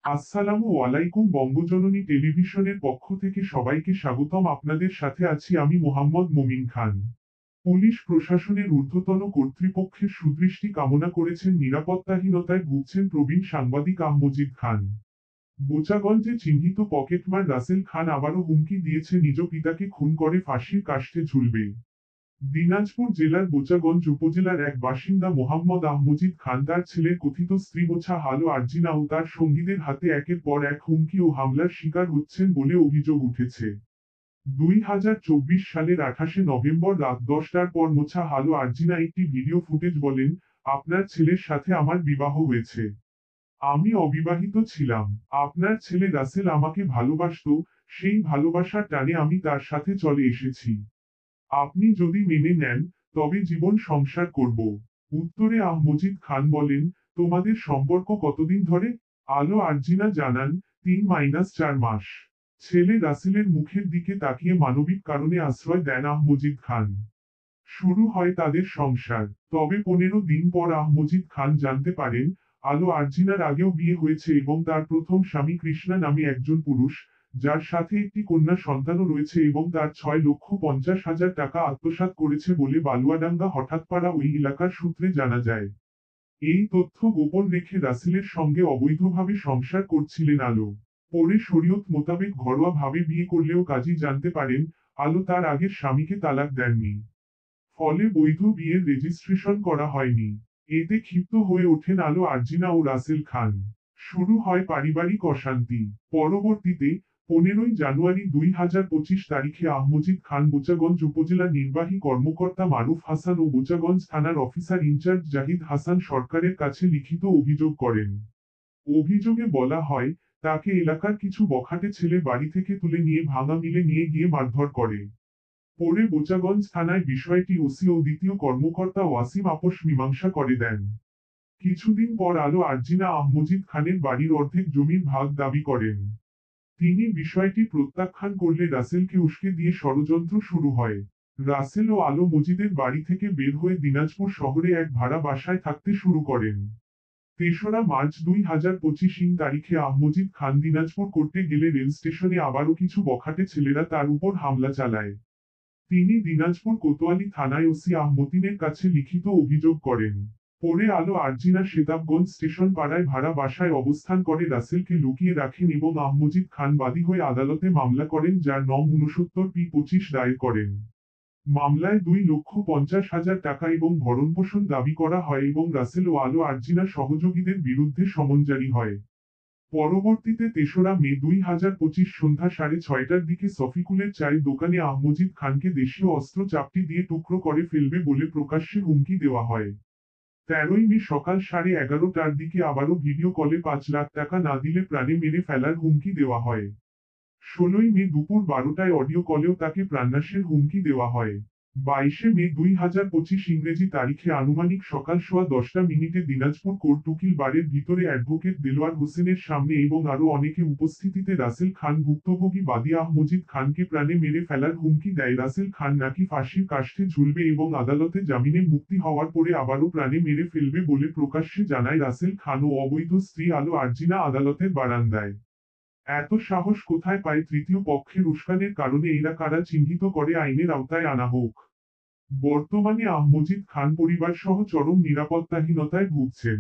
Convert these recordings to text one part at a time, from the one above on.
আসসালামু আলাইকুম। বঙ্গজননী টেলিভিশনের পক্ষ থেকে সবাইকে স্বাগতম। আপনাদের সাথে আছি আমি মোহাম্মদ মুমিন খান। পুলিশ প্রশাসনের ঊর্ধ্বতন কর্তৃপক্ষের সুদৃষ্টি কামনা করেছেন নিরাপত্তাহীনতায় ভুগছেন প্রবীণ সাংবাদিক আহমজিদ খান। বোচাগঞ্জে চিহ্নিত পকেটমার রাসেল খান আবারও হুমকি দিয়েছে নিজ পিতাকে খুন করে ফাঁসির কাষ্ঠে ঝুলবে। দিনাজপুর জেলার বোচাগঞ্জ উপজেলার এক বাসিন্দা মোহাম্মদ আহমজিদ খান তার ছেলের কথিত স্ত্রী মোছা হালো আরজিনা ও তার সঙ্গীদের হাতে একের পর এক হুমকি ও হামলার শিকার হচ্ছেন বলে অভিযোগ উঠেছে। 2024 সালের 28 নভেম্বর রাত 10টার পর মোছা হালো আরজিনা একটি ভিডিও ফুটেজ বলেন, আপনার ছেলের সাথে আমার বিবাহ হয়েছে। আমি অবিবাহিত ছিলাম। আপনার ছেলে রাসেল আমাকে ভালোবাসতো, সেই ভালোবাসার টানে আমি তার সাথে চলে এসেছি। আপনি যদি মেনে নেন, তবে জীবন সংসার করব। উত্তরে আহমজিদ খান বলেন, তোমাদের সম্পর্ক কতদিন ধরে? আলো আরজিনা জানান, 3-4 মাস। ছেলে রাসেলের মুখের দিকে তাকিয়ে মানবিক কারণে আশ্রয় দেন আহমজিদ খান। শুরু হয় তাদের সংসার। তবে 15 দিন পর আহমজিদ খান জানতে পারেন, আলো আরজিনার আগেও বিয়ে হয়েছে এবং তার প্রথম স্বামী কৃষ্ণা নামে একজন পুরুষ, যার সাথে একটি কন্যা সন্তানও রয়েছে এবং তার 6,50,000 টাকা আত্মসাৎ করেছে বলে বালুয়াডাঙ্গা হঠাৎপাড়া ওই এলাকার সূত্রে জানা যায়। এই তথ্য গোপন রেখে রাসেলের সঙ্গে অবৈধভাবে সংসার করছিলেন আলো। পরে শরীয়ত মোতাবেক ঘরোয়া ভাবে বিয়ে করলেও কাজী জানতে পারেন, আলো তার আগের স্বামীকে তালাক দেননি। ফলে বৈধ বিয়ের রেজিস্ট্রেশন করা হয়নি। এতে ক্ষিপ্ত হয়ে ওঠেন আলো আরজিনা ও রাসেল খান। শুরু হয় পারিবারিক অশান্তি। পরবর্তীতে 15ই জানুয়ারি 2025 তারিখে আহমজিদ খান বোচাগঞ্জ উপজেলা নির্বাহী কর্মকর্তা মারুফ হাসান ও বোচাগঞ্জ থানার অফিসার ইনচার্জ জাহিদ হাসান সরকারের কাছে লিখিত অভিযোগ করেন। অভিযোগে বলা হয়, তাকে এলাকার কিছু বখাটে ছেলে বাড়ি থেকে তুলে নিয়ে ভাঙা মিলে নিয়ে গিয়ে মারধর করে। পরে বোচাগঞ্জ থানায় বিষয়টি ওসি ও দ্বিতীয় কর্মকর্তা ওয়াসিম আপোষ মীমাংসা করে দেন। কিছুদিন পর আলো আরজিনা আহমজিদ খানের বাড়ির অর্ধেক জমির ভাগ দাবি করেন। তিনি বিষয়টি প্রত্যাখ্যান করলে রাসেলকে উস্কে দিয়ে ষড়যন্ত্র শুরু হয়। রাসেল ও আলো মজিদের বাড়ি থেকে বের হয়ে দিনাজপুর শহরে এক ভাড়া বাসায় থাকতে শুরু করেন। 3রা মার্চ 2025 তারিখে আহমজিদ খান দিনাজপুর করতে গেলে রেল স্টেশনে আবারও কিছু বখাটে ছেলেরা তার উপর হামলা চালায়। তিনি দিনাজপুর কোতোয়ালি থানায় ওসি আহমতিনের কাছে লিখিত অভিযোগ করেন। পরে আলো আরজিনা সেতাবগঞ্জ স্টেশন পাড়ায় ভাড়া বাসায় অবস্থান করে রাসেলকে লুকিয়ে রাখেন এবং আহমজিদ খান বাদী হয়ে আদালতে মামলা করেন, যার নং 69P25 দায়ের করেন। মামলায় 2,50,000 টাকা এবং ভরণপোষণ দাবি করা হয় এবং রাসেল ও আলো আরজিনা সহযোগীদের বিরুদ্ধে সমন জারি হয়। পরবর্তীতে 3রা মে 2025 সন্ধ্যা 6:30টার দিকে সফিকুলের চায়ের দোকানে আহমজিদ খানকে দেশীয় অস্ত্র চাপটি দিয়ে টুকরো করে ফেলবে বলে প্রকাশ্যে হুমকি দেওয়া হয়। 13ই মে সকাল 11:30টার দিকে আবারও ভিডিও কলে 5 লাখ টাকা না দিলে প্রাণে মেরে ফেলার হুমকি দেওয়া হয়। 16ই মে দুপুর 12টায় অডিও কলেও তাকে প্রাণনাশের হুমকি দেওয়া হয়। 22শে মে 2025 ইংরেজি তারিখে আনুমানিক সকাল 10:10 দিনাজপুর কোর্ট উকিল বাড়ির ভিতরে অ্যাডভোকেট দেলোয়ার হোসেনের সামনে এবং আরো অনেকে উপস্থিতিতে রাসেল খান ভুক্তভোগী বাদী আহমজিদ খানকে প্রাণে মেরে ফেলার হুমকি দেয়। রাসেল খান নাকি ফাঁসির কাষ্ঠে ঝুলবে এবং আদালতে জামিনে মুক্তি হওয়ার পরে আবারও প্রাণে মেরে ফেলবে বলে প্রকাশ্যে জানায় রাসেল খান ও অবৈধ স্ত্রী আলো আরজিনা আদালতের বারান্দায়। এত সাহস কোথায় পায়? তৃতীয় পক্ষের উস্কানের কারণে এরা কারা চিহ্নিত করে আইনের আওতায় আনা হোক। বর্তমানে আহমজিদ খান পরিবার সহ চরম নিরাপত্তাহীনতায় ভুগছেন।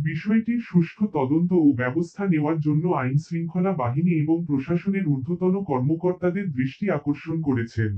বিষয়টির সুষ্ঠু তদন্ত ও ব্যবস্থা নেওয়ার জন্য আইন শৃঙ্খলা বাহিনী এবং প্রশাসনের ঊর্ধ্বতন কর্মকর্তাদের দৃষ্টি আকর্ষণ করেছেন।